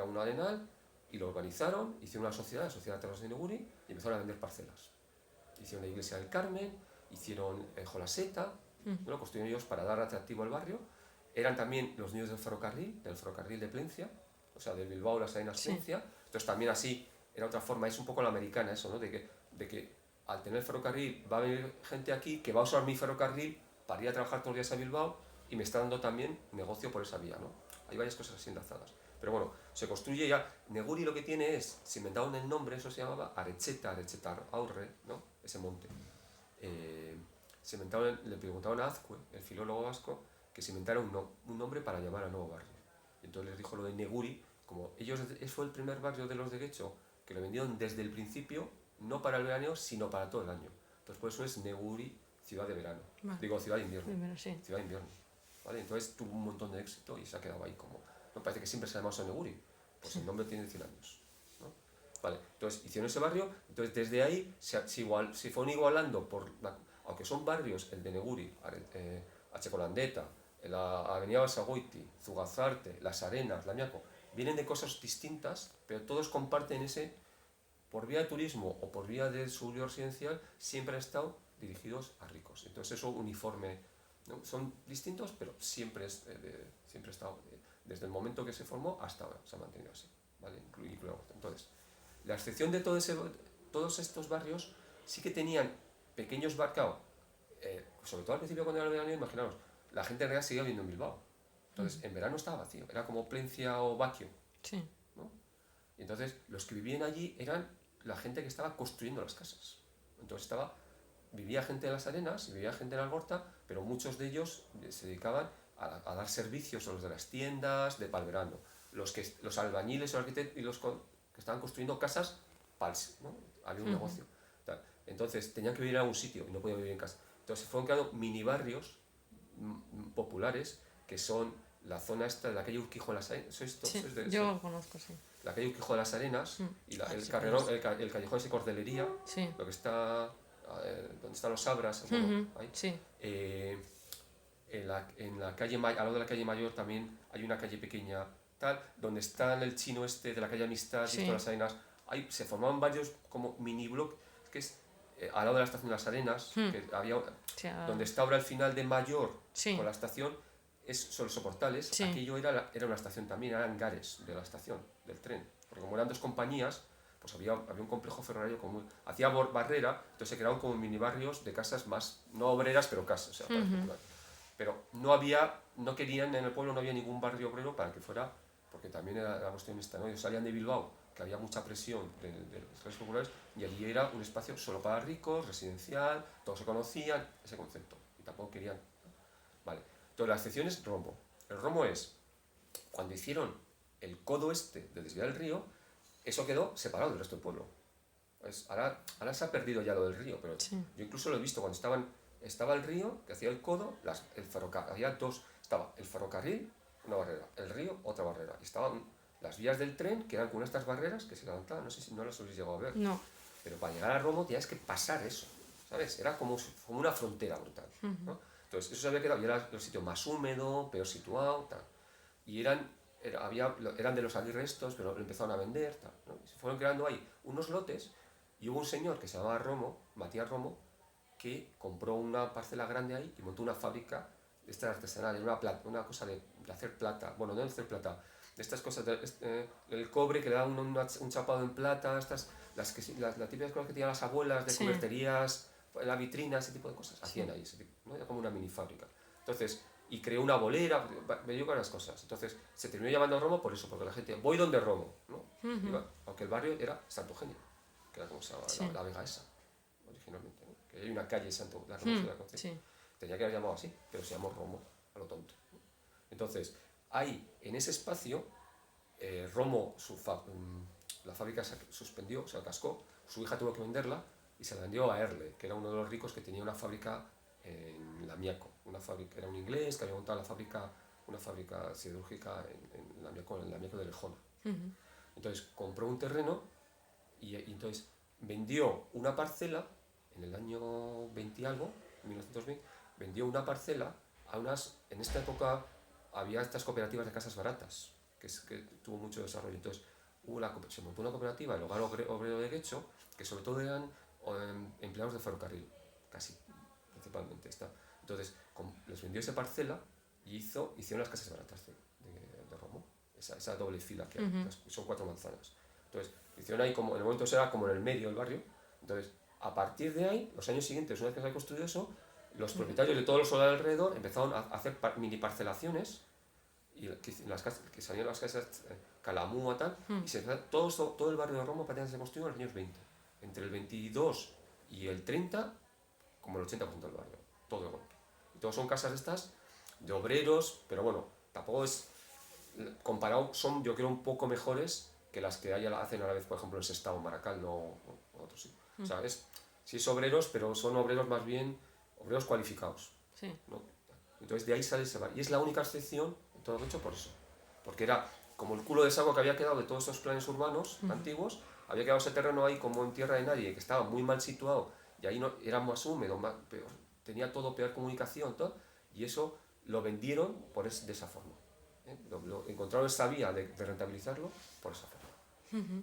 era un arenal y lo organizaron, hicieron una sociedad, la Sociedad de Terras de Neguri, y empezaron a vender parcelas. Hicieron la iglesia del Carmen, hicieron Jolaseta, ¿no? Lo construyeron ellos para dar atractivo al barrio. Eran también los niños del ferrocarril de Plencia, o sea, de Bilbao, Las Arenas, Plencia. Entonces también así, era otra forma, es un poco la americana eso, ¿no? De que al tener ferrocarril va a venir gente aquí que va a usar mi ferrocarril para ir a trabajar todos los días a Bilbao y me está dando también negocio por esa vía, ¿no? Hay varias cosas así enlazadas. Pero bueno, se construye ya. Neguri lo que tiene es, se inventaron el nombre, eso se llamaba Arecheta Aurre, ¿no? Ese monte. Se inventaron, le preguntaron a Azcue, el filólogo vasco, que se inventara un nombre para llamar al nuevo barrio. Y entonces les dijo lo de Neguri, como ellos, fue el primer barrio de los de Guecho que lo vendieron desde el principio, no para el verano, sino para todo el año. Entonces por eso es Neguri, ciudad de verano. Vale. Digo, ciudad de invierno. Primero, sí. Ciudad de invierno. ¿Vale? Entonces tuvo un montón de éxito y se ha quedado ahí como... No parece que siempre se ha llamado Neguri, pues sí. El nombre tiene 100 años. ¿No? Vale, entonces hicieron ese barrio, entonces desde ahí se fueron igualando, aunque son barrios, el de Neguri, Achecolandeta, la Avenida Basagoiti, Zugazarte, Las Arenas, Lamiaco, vienen de cosas distintas, pero todos comparten ese, por vía de turismo o por vía de su residencial, siempre han estado dirigidos a ricos. Entonces eso uniforme, ¿no? Son distintos, pero siempre ha estado, desde el momento que se formó hasta ahora, se ha mantenido así, ¿vale? Entonces, la excepción de todos estos barrios sí que tenían pequeños barrios, sobre todo al principio cuando era el verano, imaginaros, la gente en realidad seguía viviendo en Bilbao. Entonces, en verano estaba vacío, era como Plencia o Baquio. Sí. ¿No? Y entonces, los que vivían allí eran la gente que estaba construyendo las casas. Entonces vivía gente en Las Arenas y vivía gente en Algorta, pero muchos de ellos se dedicaban a dar servicios a los de las tiendas de para el verano. Los albañiles, los arquitectos y los que estaban construyendo casas, ¿no? Había un negocio. Entonces, tenían que vivir en algún sitio y no podían vivir en casa. Entonces, se fueron creando mini barrios populares que son la zona esta de la calle Urquijo de las Arenas. Sí, yo lo conozco, sí. La calle Urquijo de las Arenas y el callejón ese Cordelería, sí. Lo que está donde están los Sabras, bueno, ahí. Sí. En la calle al lado de la calle Mayor también hay una calle pequeña tal, donde está el chino este de la calle Amistad y todas las Arenas. Ahí se formaban varios como mini bloques, que es al lado de la estación de las Arenas, que había, donde está ahora el final de Mayor con la estación, son los soportales. Aquello era una estación también, eran hangares de la estación, del tren, porque como eran dos compañías, pues había un complejo ferroviario común. Hacía barrera, entonces se creaban como mini barrios de casas más, no obreras, pero casas, o sea, pero no querían, en el pueblo no había ningún barrio obrero para que fuera, porque también era la cuestión esta, ¿no? Ellos salían de Bilbao, que había mucha presión de los clases populares, y allí era un espacio solo para ricos, residencial, todos se conocían, ese concepto, y tampoco querían. Vale. Entonces la excepción es Romo. El Romo es, cuando hicieron el codo este de desviar el río, eso quedó separado del resto del pueblo. Pues ahora se ha perdido ya lo del río, pero yo incluso lo he visto cuando estaba el río, que hacía el codo, el ferrocarril, había dos, estaba el ferrocarril, una barrera, el río, otra barrera, y estaban las vías del tren, que eran con estas barreras que se levantaban, no sé si no las habéis llegado a ver. No. Pero para llegar a Romo tenías que pasar eso, ¿sabes? Era como una frontera brutal, ¿no? Entonces eso se había quedado, y era el sitio más húmedo, peor situado, tal. Y eran de los Aguirre estos, pero lo empezaron a vender, tal, ¿no? Y se fueron creando ahí unos lotes, y hubo un señor que se llamaba Matías Romo, que compró una parcela grande ahí y montó una fábrica de estas artesanales, una cosa de hacer plata, bueno, no de hacer plata, de estas cosas, el cobre que le daban un chapado en plata, las típicas cosas que tenían las abuelas de cuberterías, la vitrina, ese tipo de cosas, hacían ahí, ¿no? Era como una mini fábrica. Entonces, y creó una bolera, me dio varias cosas. Entonces, se terminó llamando Romo por eso, porque la gente, voy donde Romo, ¿no? Aunque el barrio era Santo Eugenio, que era como se llamaba la Vega esa, originalmente, ¿no? Que hay una calle Santo, la conocida, tenía que haber llamado así, pero se llamó Romo, a lo tonto, ¿no? Entonces, ahí, en ese espacio, Romo, la fábrica se suspendió, se cascó, su hija tuvo que venderla y se la vendió a Erle, que era uno de los ricos que tenía una fábrica en Lamiaco, era un inglés que había montado una fábrica siderúrgica en Lamiaco de Lejona. Entonces compró un terreno y entonces vendió una parcela en el año 20 y algo, 1920, vendió una parcela en esta época había estas cooperativas de casas baratas, que tuvo mucho desarrollo. Entonces se montó una cooperativa, el Hogar Obrero de Guecho, que sobre todo eran empleados de ferrocarril, casi principalmente. Entonces les vendió esa parcela y hicieron las casas baratas de Romo, esa doble fila que hay, son 4 manzanas. Entonces hicieron ahí, como en el momento era como en el medio del barrio. Entonces a partir de ahí, los años siguientes, una vez que se había construido eso, los propietarios de todos los solares alrededor empezaron a hacer mini parcelaciones, y que salían las casas Calamúa tal, y todo el barrio de Roma prácticamente se construyó en los años 20. Entre el 22 y el 30, como el 80% del barrio, todo de golpe. Y todos son casas estas de obreros, pero bueno, tampoco es, comparado, son yo creo un poco mejores que las que hacen a la vez, por ejemplo, en Sestao, Maracaldo o otros sitios. O sea, sí es obreros, pero son obreros más bien, obreros cualificados. Sí. ¿No? Entonces de ahí sale ese barrio. Y es la única excepción en todo hecho por eso. Porque era como el culo de saco que había quedado de todos estos planes urbanos antiguos, había quedado ese terreno ahí como en tierra de nadie, que estaba muy mal situado, y ahí no, era más húmedo, peor, tenía todo peor comunicación, todo, y eso lo vendieron de esa forma. Encontraron esa vía de rentabilizarlo por esa forma.